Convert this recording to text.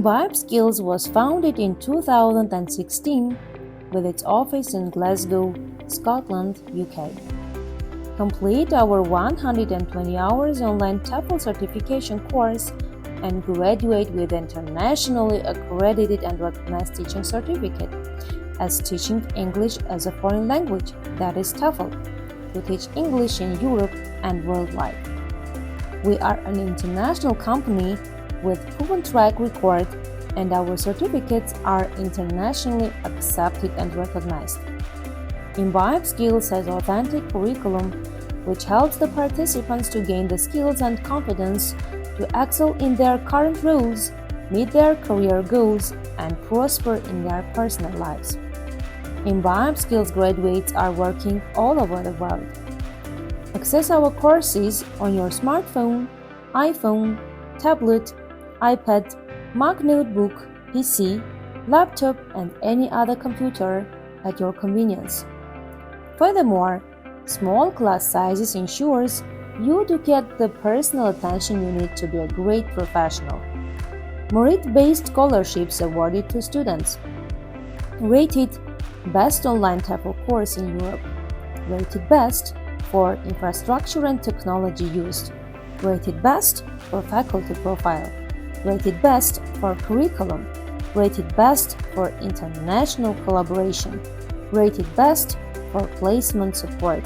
IIMBIBE Skills was founded in 2016 with its office in Glasgow, Scotland, UK. Complete our 120 hours online TEFL certification course and graduate with internationally accredited and recognized teaching certificate as teaching English as a foreign language, that is TEFL, to teach English in Europe and worldwide. We are an international company with proven track record, and our certificates are internationally accepted and recognized. IIMBIBE Skills has authentic curriculum which helps the participants to gain the skills and confidence to excel in their current roles, meet their career goals, and prosper in their personal lives. IIMBIBE Skills graduates are working all over the world. Access our courses on your smartphone, iPhone, tablet, iPad, Mac notebook, PC, laptop, and any other computer at your convenience. Furthermore, small class sizes ensures you to get the personal attention you need to be a great professional. Merit-based scholarships awarded to students. Rated Best Online TEFL course in Europe. Rated Best for infrastructure and technology used. Rated Best for faculty profile. Rated Best for curriculum. Rated Best for international collaboration. Rated Best for placement support.